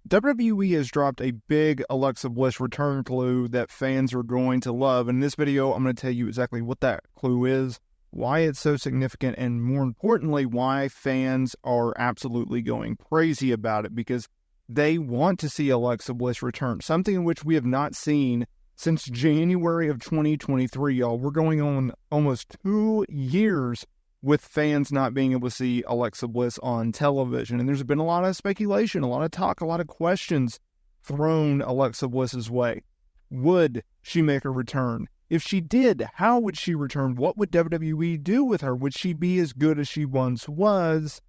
WWE has dropped a big Alexa Bliss return clue that fans are going to love. In this video, I'm going to tell you exactly what that clue is, why it's so significant, and more importantly, why fans are absolutely going crazy about it, because they want to see Alexa Bliss return, something in which we have not seen since January of 2023, y'all. We're going on almost 2 years with fans not being able to see Alexa Bliss on television. And there's been a lot of speculation, a lot of talk, a lot of questions thrown Alexa Bliss's way. Would she make a return? If she did, how would she return? What would WWE do with her? Would she be as good as she once was,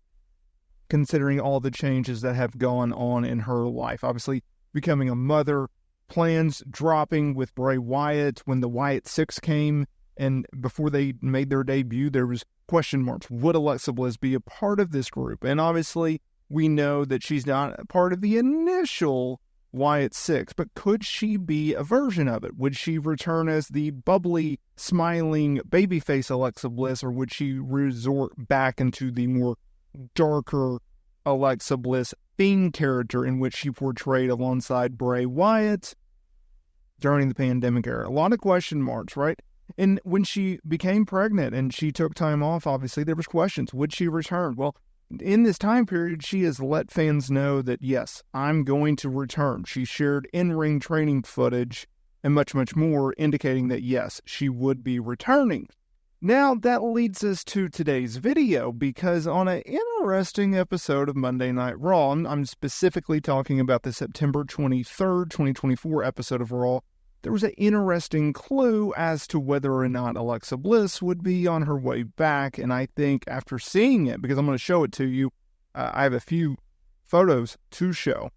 considering all the changes that have gone on in her life? Obviously, becoming a mother, plans dropping with Bray Wyatt when the Wyatt 6 came, and before they made their debut, there was question marks. Would Alexa Bliss be a part of this group? And obviously, we know that she's not a part of the initial Wyatt 6, but could she be a version of it? Would she return as the bubbly, smiling, babyface Alexa Bliss, or would she resort back into the more darker Alexa Bliss Fiend character in which she portrayed alongside Bray Wyatt during the pandemic era? A lot of question marks, right? And when she became pregnant and she took time off, obviously there was questions. Would she return? Well, in this time period, she has let fans know that, yes, I'm going to return. She shared in-ring training footage and much, much more, indicating that, yes, she would be returning. Now, that leads us to today's video, because on an interesting episode of Monday Night Raw, I'm specifically talking about the September 23rd, 2024 episode of Raw, there was an interesting clue as to whether or not Alexa Bliss would be on her way back. And I think after seeing it, because I'm going to show it to you, I have a few photos to show.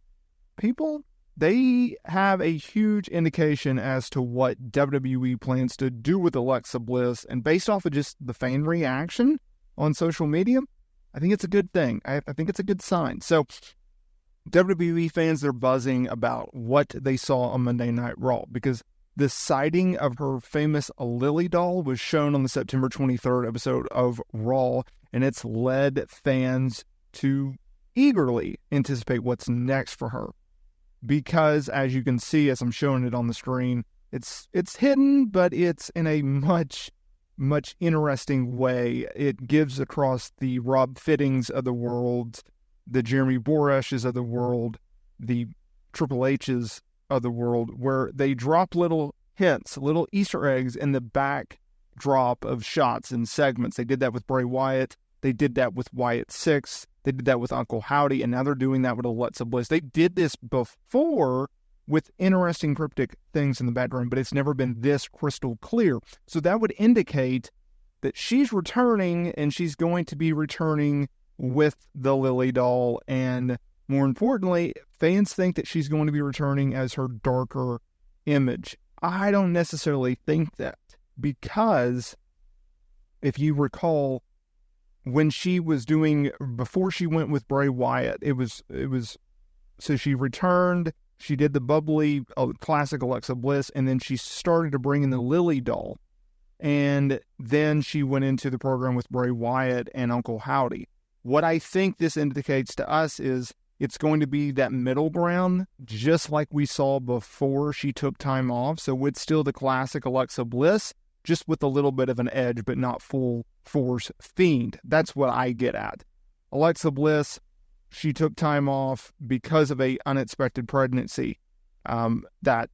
People, they have a huge indication as to what WWE plans to do with Alexa Bliss. And based off of just the fan reaction on social media, I think it's a good thing. I think it's a good sign. So WWE fans, they're buzzing about what they saw on Monday Night Raw, because the sighting of her famous Lily doll was shown on the September 23rd episode of Raw, and it's led fans to eagerly anticipate what's next for her. Because, as you can see, as I'm showing it on the screen, it's hidden, but it's in a much interesting way. It gives across the Rob Fittings of the world, the Jeremy Boreshes of the world, the Triple H's of the world, where they drop little hints, little Easter eggs in the backdrop of shots and segments. They did that with Bray Wyatt. They did that with Wyatt 6. They did that with Uncle Howdy, and now they're doing that with Alexa Bliss. They did this before with interesting cryptic things in the background, but it's never been this crystal clear. So that would indicate that she's returning, and she's going to be returning with the Lily doll, and more importantly, fans think that she's going to be returning as her darker image. I don't necessarily think that, because if you recall, when she was doing, before she went with Bray Wyatt, it was so she returned, she did the bubbly classic Alexa Bliss, and then she started to bring in the Lily doll, and then she went into the program with Bray Wyatt and Uncle Howdy. What I think this indicates to us is it's going to be that middle ground, just like we saw before she took time off. So it's still the classic Alexa Bliss, just with a little bit of an edge, but not full force Fiend. That's what I get at. Alexa Bliss, she took time off because of an unexpected pregnancy that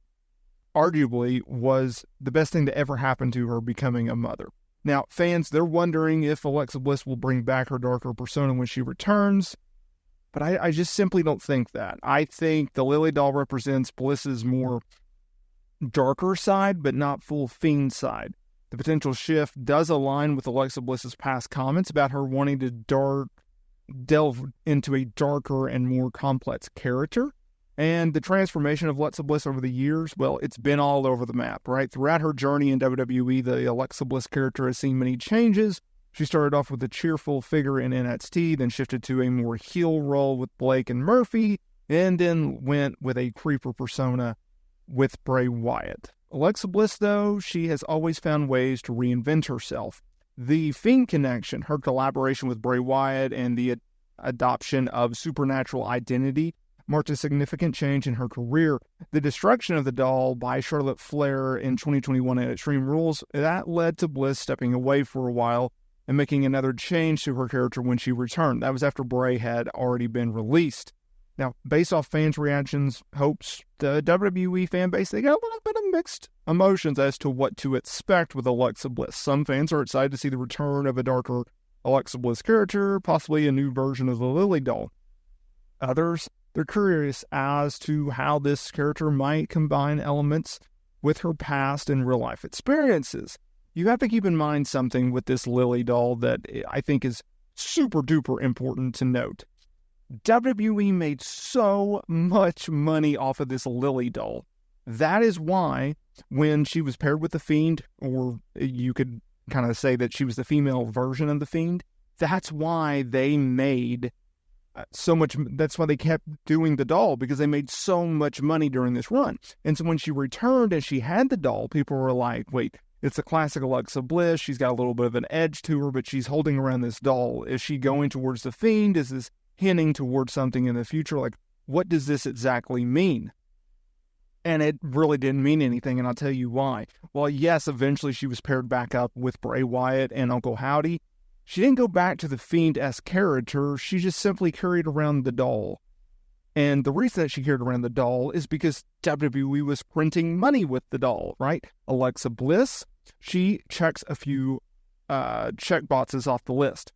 arguably was the best thing to ever happen to her, becoming a mother. Now, fans, they're wondering if Alexa Bliss will bring back her darker persona when she returns, but I just simply don't think that. I think the Lily doll represents Bliss's more darker side, but not full Fiend side. The potential shift does align with Alexa Bliss's past comments about her wanting to delve into a darker and more complex character. And the transformation of Alexa Bliss over the years, well, it's been all over the map, right? Throughout her journey in WWE, the Alexa Bliss character has seen many changes. She started off with a cheerful figure in NXT, then shifted to a more heel role with Blake and Murphy, and then went with a creeper persona with Bray Wyatt. Alexa Bliss, though, she has always found ways to reinvent herself. The Fiend connection, her collaboration with Bray Wyatt, and the adoption of supernatural identity marked a significant change in her career. The destruction of the doll by Charlotte Flair in 2021 at Extreme Rules, that led to Bliss stepping away for a while and making another change to her character when she returned. That was after Bray had already been released. Now, based off fans' reactions, hopes, the WWE fan base, they got a little bit of mixed emotions as to what to expect with Alexa Bliss. Some fans are excited to see the return of a darker Alexa Bliss character, possibly a new version of the Lily doll. Others, they're curious as to how this character might combine elements with her past and real-life experiences. You have to keep in mind something with this Lily doll that I think is super-duper important to note. WWE made so much money off of this Lily doll. That is why when she was paired with the Fiend, or you could kind of say that she was the female version of the Fiend, that's why they made so much. That's why they kept doing the doll, because they made so much money during this run. And so when she returned and she had the doll, people were like, wait, it's a classic Alexa Bliss. She's got a little bit of an edge to her, but she's holding around this doll. Is she going towards the Fiend? Is this hinting towards something in the future? Like, what does this exactly mean? And it really didn't mean anything, and I'll tell you why. Well, yes, eventually she was paired back up with Bray Wyatt and Uncle Howdy. She didn't go back to the Fiend-esque character. She just simply carried around the doll. And the reason that she carried around the doll is because WWE was printing money with the doll, right? Alexa Bliss, she checks a few check boxes off the list.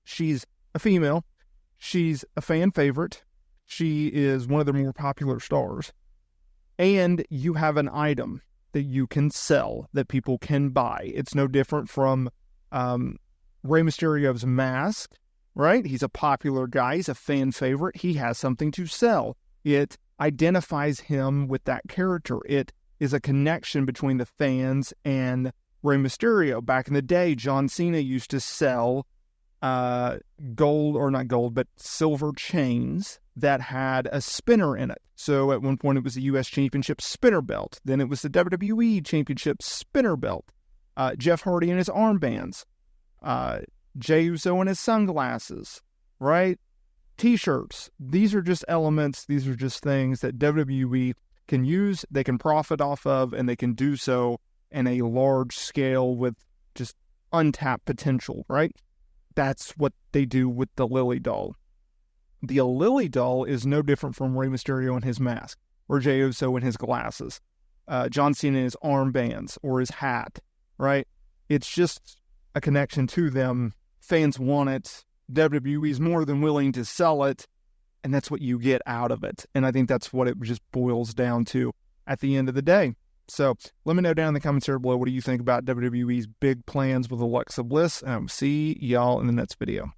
She's a female. She's a fan favorite. She is one of the more popular stars. And you have an item that you can sell, that people can buy. It's no different from Rey Mysterio's mask, right? He's a popular guy. He's a fan favorite. He has something to sell. It identifies him with that character. It is a connection between the fans and Rey Mysterio. Back in the day, John Cena used to sell silver chains that had a spinner in it. So at one point it was the U.S. Championship spinner belt. Then it was the WWE Championship spinner belt. Jeff Hardy and his armbands. Jey Uso and his sunglasses, right? T-shirts. These are just elements. These are just things that WWE can use, they can profit off of, and they can do so in a large scale with just untapped potential, right? That's what they do with the Lily doll. The Lily doll is no different from Rey Mysterio and his mask, or Jey Uso and his glasses, John Cena and his armbands, or his hat, right? It's just a connection to them. Fans want it. WWE is more than willing to sell it, and that's what you get out of it. And I think that's what it just boils down to at the end of the day. So let me know down in the comments here below, what do you think about WWE's big plans with Alexa Bliss? And I'll see y'all in the next video.